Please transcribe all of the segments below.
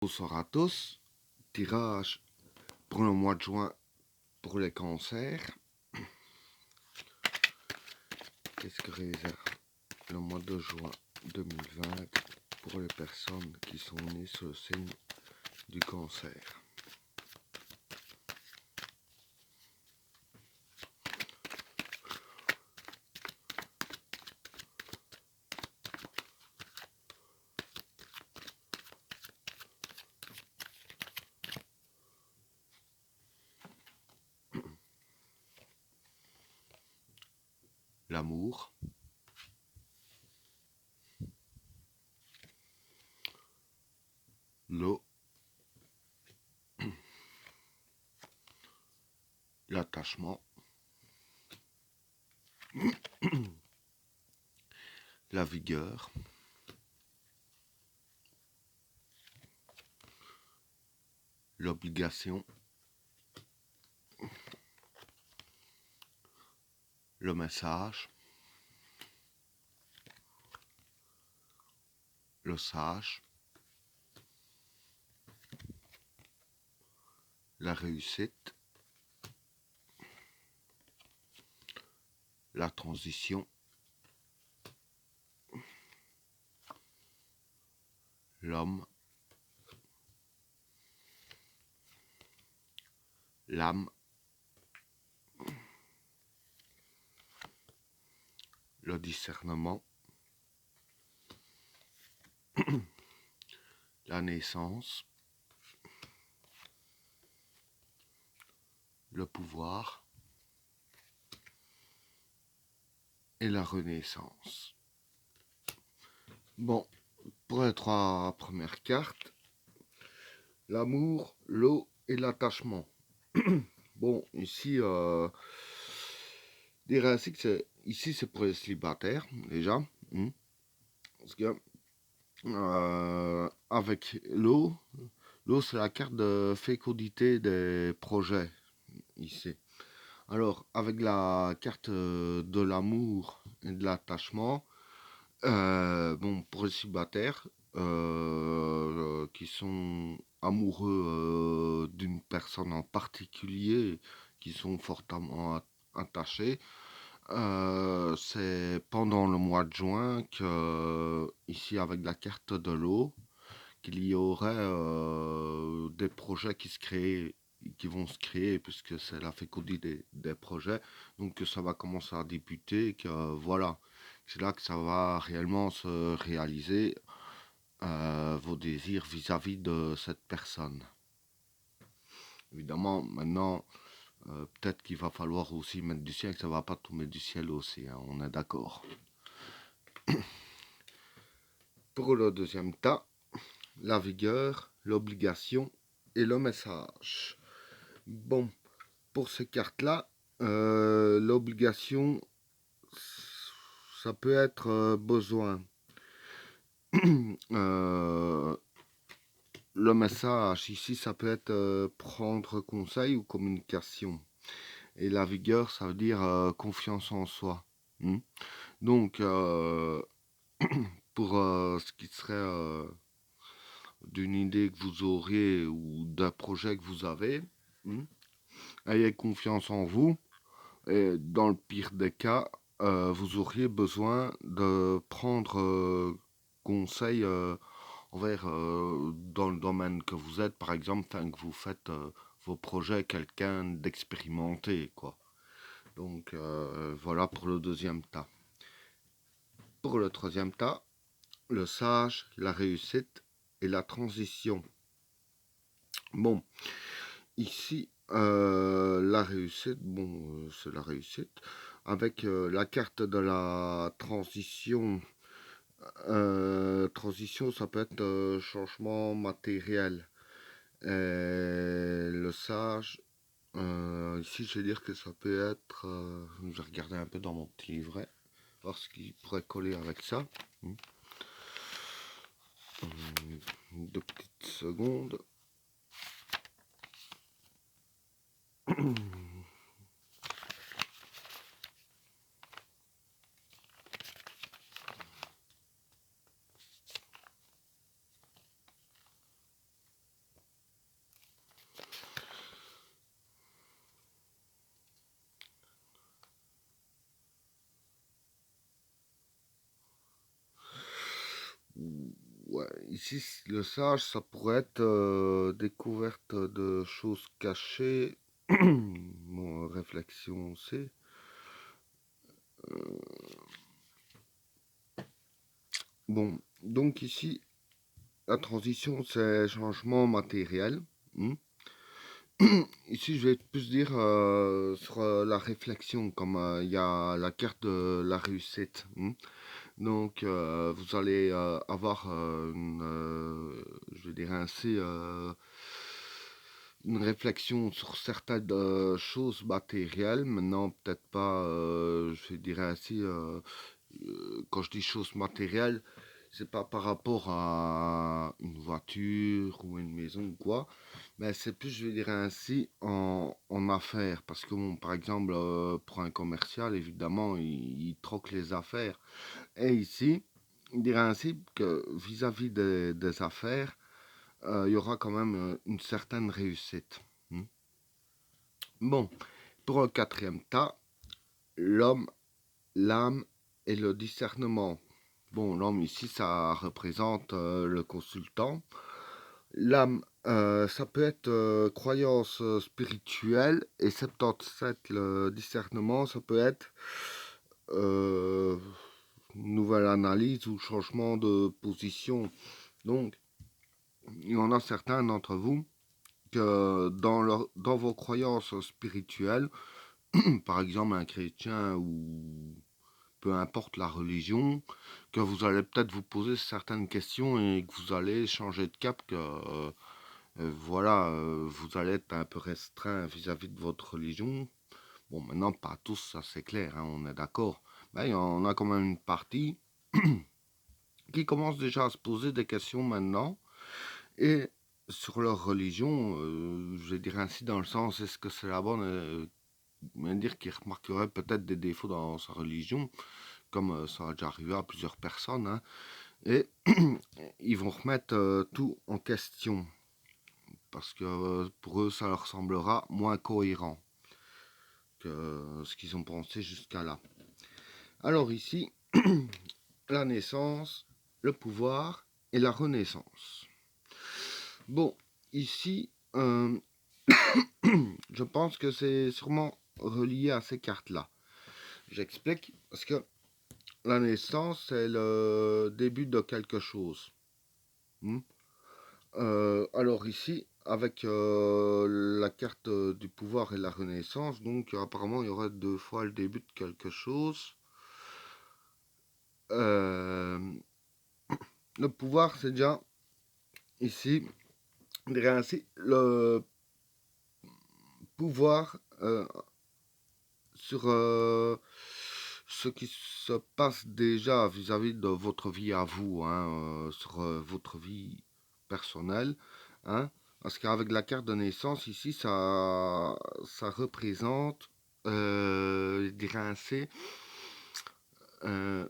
Bonsoir à tous. Tirage pour le mois de juin pour les cancers. Qu'est-ce que réserve le mois de juin 2020 pour les personnes qui sont nées sous le signe du cancer? L'amour, l'eau, l'attachement, la vigueur, l'obligation, le message, le sage, la réussite, la transition, l'homme, l'âme, le discernement, la naissance, le pouvoir et la renaissance. Bon, pour les trois premières cartes, l'amour, l'eau et l'attachement. Bon, ici, dire ainsi que ici c'est pour les célibataires déjà, parce que avec l'eau c'est la carte de fécondité des projets ici. Alors avec la carte de l'amour et de l'attachement, bon, pour les célibataires qui sont amoureux d'une personne en particulier, qui sont fortement attachés, c'est pendant le mois de juin que, ici avec la carte de l'eau, qu'il y aurait des projets qui vont se créer, puisque c'est la fécondité des projets, donc que ça va commencer à débuter, que voilà, c'est là que ça va réellement se réaliser, vos désirs vis-à-vis de cette personne. Évidemment, maintenant, peut-être qu'il va falloir aussi mettre du ciel, que ça va pas tout mettre du ciel aussi, hein, on est d'accord. Pour le deuxième tas, la vigueur, l'obligation et le message. Bon, pour ces cartes-là, l'obligation, ça peut être besoin. Le message, ici, ça peut être prendre conseil ou communication. Et la vigueur, ça veut dire confiance en soi. Donc, pour ce qui serait d'une idée que vous auriez ou d'un projet que vous avez, ayez confiance en vous. Et dans le pire des cas, vous auriez besoin de prendre conseil envers dans le domaine que vous êtes, par exemple, que vous faites vos projets, quelqu'un d'expérimenté, quoi. Donc voilà pour le deuxième tas. Pour le troisième tas, le sage, la réussite et la transition. Bon, ici, la réussite, bon, c'est la réussite. Avec la carte de la transition, transition, ça peut être changement matériel. Le sage, ici, je vais dire que ça peut être, je vais regarder un peu dans mon petit livret, voir ce qui pourrait coller avec ça. Deux petites secondes. ici, le sage, ça pourrait être découverte de choses cachées. Bon, réflexion aussi. Bon, donc ici, la transition, c'est changement matériel. Hmm. Ici, je vais plus dire sur la réflexion, comme il y a la carte de la réussite. Hmm. Donc, vous allez avoir je vais dire ainsi, une réflexion sur certaines choses matérielles. Maintenant, peut-être pas, je dirais ainsi, quand je dis choses matérielles, c'est pas par rapport à une voiture ou une maison ou quoi, mais c'est plus, je vais dire ainsi, en affaires. Parce que, bon, par exemple, pour un commercial, évidemment, il troque les affaires. Et ici, il dirait ainsi que vis-à-vis des affaires, il y aura quand même une certaine réussite. Hmm. Bon, pour le quatrième tas, l'homme, l'âme et le discernement. Bon, l'homme ici, ça représente le consultant. L'âme, ça peut être croyance spirituelle. Et 77, le discernement, ça peut être euh, nouvelle analyse ou changement de position. Donc, il y en a certains d'entre vous que dans vos croyances spirituelles, par exemple un chrétien ou peu importe la religion, que vous allez peut-être vous poser certaines questions et que vous allez changer de cap, que voilà, vous allez être un peu restreint vis-à-vis de votre religion. Bon, maintenant, pas tous, ça c'est clair, hein, on est d'accord. Mais il y en a quand même une partie qui commence déjà à se poser des questions maintenant. Et sur leur religion, je dirais ainsi dans le sens, est-ce que c'est la bonne dire qu'ils remarqueraient peut-être des défauts dans sa religion, comme ça a déjà arrivé à plusieurs personnes, hein, et ils vont remettre tout en question, parce que pour eux, ça leur semblera moins cohérent que ce qu'ils ont pensé jusqu'à là. Alors ici, la naissance, le pouvoir et la renaissance. Bon, ici, je pense que c'est sûrement relié à ces cartes-là. J'explique, parce que la naissance, c'est le début de quelque chose. Hmm. Alors ici, avec la carte du pouvoir et la renaissance, donc apparemment il y aurait deux fois le début de quelque chose. Euh, le pouvoir, c'est déjà ici, on dirait ainsi, le pouvoir sur ce qui se passe déjà vis-à-vis de votre vie à vous, hein, sur votre vie personnelle, hein, parce qu'avec la carte de naissance ici, ça représente, je dirais ainsi, euh,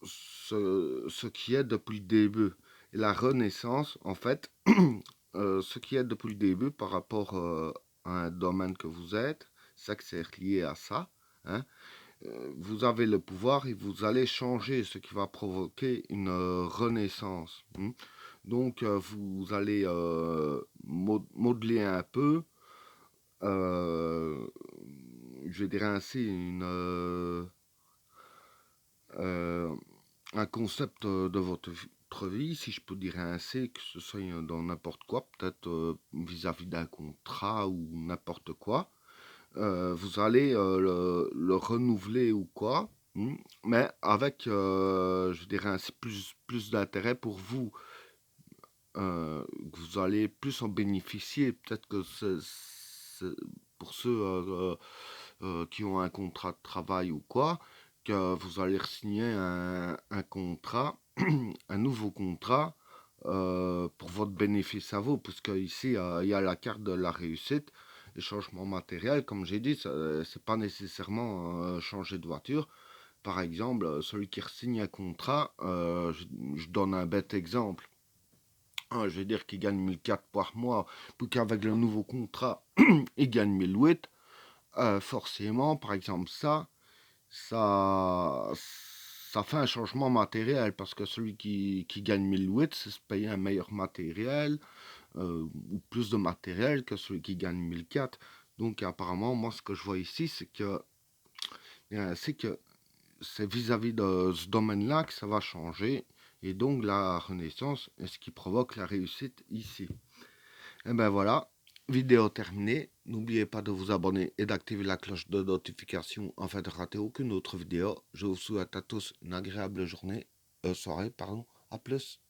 ce qui est depuis le début. Et la renaissance, en fait, ce qui est depuis le début par rapport à un domaine que vous êtes, ça que c'est lié à ça, hein, vous avez le pouvoir et vous allez changer, ce qui va provoquer une renaissance. Hmm. Donc vous allez modeler un peu, euh, je dirais ainsi, euh, un concept de votre vie, si je peux dire ainsi, que ce soit dans n'importe quoi, peut-être vis-à-vis d'un contrat ou n'importe quoi. Vous allez le renouveler ou quoi, hmm, mais avec, je dirais ainsi, plus d'intérêt pour vous. Que vous allez plus en bénéficier. Peut-être que pour ceux qui ont un contrat de travail ou quoi, que vous allez signer un contrat, un nouveau contrat pour votre bénéfice à vous, puisque ici il y a la carte de la réussite. Les changements matériels, comme j'ai dit, c'est pas nécessairement changer de voiture. Par exemple, celui qui signe un contrat, je donne un bête exemple. Je vais dire qu'il gagne 1004 par mois, puis qu'avec le nouveau contrat, il gagne 1008. Forcément, par exemple, ça ça fait un changement matériel, parce que celui qui gagne 1008, c'est se payer un meilleur matériel, ou plus de matériel que celui qui gagne 1004. Donc apparemment, moi ce que je vois ici, c'est que c'est vis-à-vis de ce domaine-là que ça va changer. Et donc la renaissance est ce qui provoque la réussite ici. Et ben voilà, vidéo terminée. N'oubliez pas de vous abonner et d'activer la cloche de notification afin de rater aucune autre vidéo. Je vous souhaite à tous une agréable journée, soirée, pardon. À plus.